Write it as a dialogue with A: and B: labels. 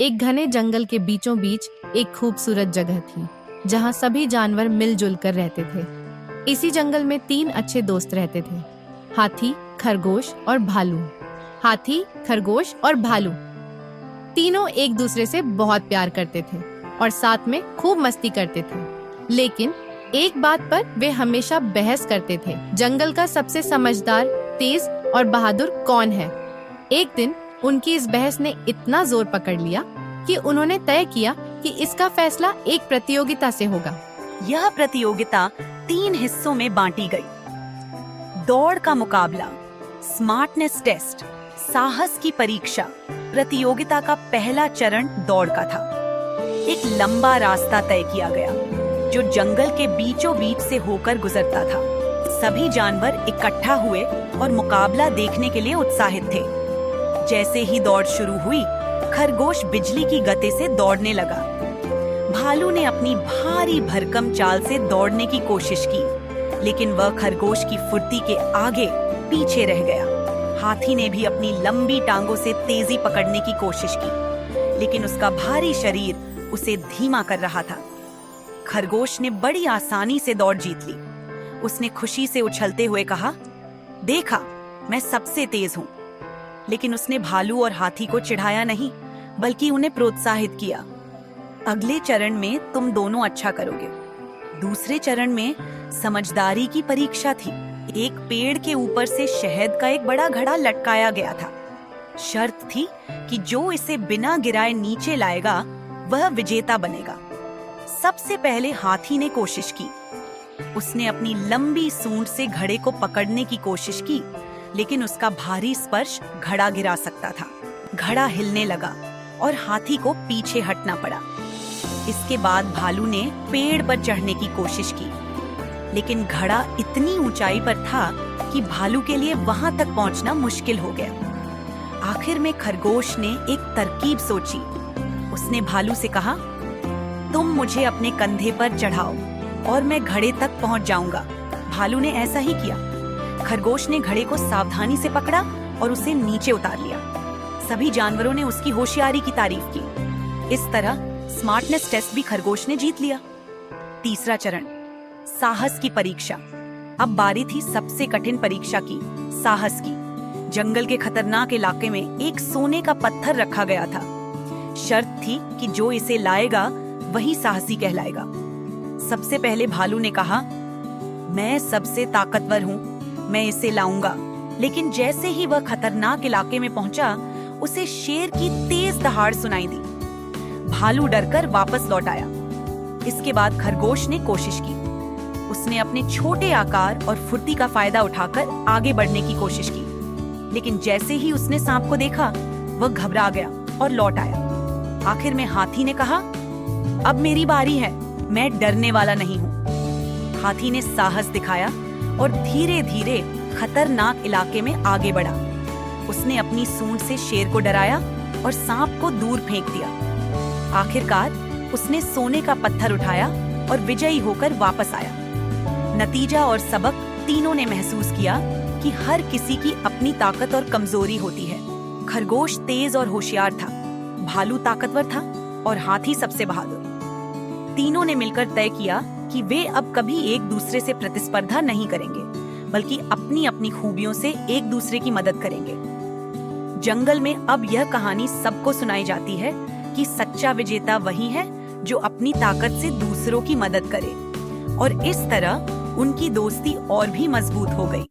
A: एक घने जंगल के बीचों बीच एक खूबसूरत जगह थी जहाँ सभी जानवर मिलजुल कर रहते थे। इसी जंगल में 3 अच्छे दोस्त रहते थे, हाथी, खरगोश और भालू। हाथी, खरगोश और भालू तीनों एक दूसरे से बहुत प्यार करते थे और साथ में खूब मस्ती करते थे। लेकिन एक बात पर वे हमेशा बहस करते थे, जंगल का सबसे समझदार, तेज और बहादुर कौन है। एक दिन उनकी इस बहस ने इतना जोर पकड़ लिया कि उन्होंने तय किया कि इसका फैसला एक प्रतियोगिता से होगा।
B: यह प्रतियोगिता 3 हिस्सों में बांटी गई। दौड़ का मुकाबला, स्मार्टनेस टेस्ट, साहस की परीक्षा। प्रतियोगिता का पहला चरण दौड़ का था। एक लंबा रास्ता तय किया गया जो जंगल के बीचों बीच से होकर गुजरता था। सभी जानवर इकट्ठा हुए और मुकाबला देखने के लिए उत्साहित थे। जैसे ही दौड़ शुरू हुई, खरगोश बिजली की गति से दौड़ने लगा। भालू ने अपनी भारी भरकम चाल से दौड़ने की कोशिश की, लेकिन वह खरगोश की फुर्ती के आगे पीछे रह गया। हाथी ने भी अपनी लंबी टांगों से तेजी पकड़ने की कोशिश की, लेकिन उसका भारी शरीर उसे धीमा कर रहा था। खरगोश ने बड़ी आसानी से दौड़ जीत ली। उसने खुशी से उछलते हुए कहा, देखा, मैं सबसे तेज हूँ। लेकिन उसने भालू और हाथी को चिढ़ाया नहीं, बल्कि उन्हें प्रोत्साहित किया। अगले चरण में तुम दोनों अच्छा करोगे। दूसरे चरण में समझदारी की परीक्षा थी। एक पेड़ के ऊपर से शहद का एक बड़ा घड़ा लटकाया गया था। शर्त थी कि जो इसे बिना गिराए नीचे लाएगा वह विजेता बनेगा। सबसे पहले हाथी ने कोशिश की। उसने अपनी लंबी सूंड से घड़े को पकड़ने की कोशिश की, लेकिन उसका भारी स्पर्श घड़ा गिरा सकता था। घड़ा हिलने लगा और हाथी को पीछे हटना पड़ा। इसके बाद भालू ने पेड़ पर चढ़ने की कोशिश की, लेकिन घड़ा इतनी ऊंचाई पर था कि भालू के लिए वहां तक पहुंचना मुश्किल हो गया। आखिर में खरगोश ने एक तरकीब सोची। उसने भालू से कहा, तुम मुझे अपने कंधे पर चढ़ाओ और मैं घड़े तक पहुंच जाऊंगा। भालू ने ऐसा ही किया। खरगोश ने घड़े को सावधानी से पकड़ा और उसे नीचे उतार लिया। सभी जानवरों ने उसकी होशियारी की तारीफ की। इस तरह स्मार्टनेस टेस्ट भी खरगोश ने जीत लिया। तीसरा चरण, साहस की परीक्षा। अब बारी थी सबसे कठिन परीक्षा की, साहस की। जंगल के खतरनाक इलाके में एक सोने का पत्थर रखा गया था। शर्त थी कि जो इसे लाएगा वही साहसी कहलाएगा। सबसे पहले भालू ने कहा, मैं सबसे ताकतवर हूँ, मैं इसे लाऊंगा। लेकिन जैसे ही वह खतरनाक इलाके में पहुंचा, उसे शेर की तेज दहाड़ सुनाई दी। भालू डरकर वापस लौट आया। इसके बाद खरगोश ने कोशिश की। उसने अपने छोटे आकार और फुर्ती का फायदा उठाकर आगे बढ़ने की कोशिश की, लेकिन जैसे ही उसने सांप को देखा, वह घबरा गया और लौट आया। आखिर में हाथी ने कहा, अब मेरी बारी है, मैं डरने वाला नहीं हूँ। हाथी ने साहस दिखाया और धीरे धीरे खतरनाक इलाके में आगे बढ़ा। उसने अपनी सूंड से शेर को डराया और सांप को दूर फेंक दिया। आखिरकार उसने सोने का पत्थर उठाया और विजयी होकर वापस आया। नतीजा और सबक तीनों ने महसूस किया कि हर किसी की अपनी ताकत और कमजोरी होती है। खरगोश तेज और होशियार था, भालू ताकतवर था और हाथी सबसे बहादुर। तीनों ने मिलकर तय किया कि वे अब कभी एक दूसरे से प्रतिस्पर्धा नहीं करेंगे, बल्कि अपनी अपनी खूबियों से एक दूसरे की मदद करेंगे। जंगल में अब यह कहानी सबको सुनाई जाती है कि सच्चा विजेता वही है जो अपनी ताकत से दूसरों की मदद करे, और इस तरह उनकी दोस्ती और भी मजबूत हो गई।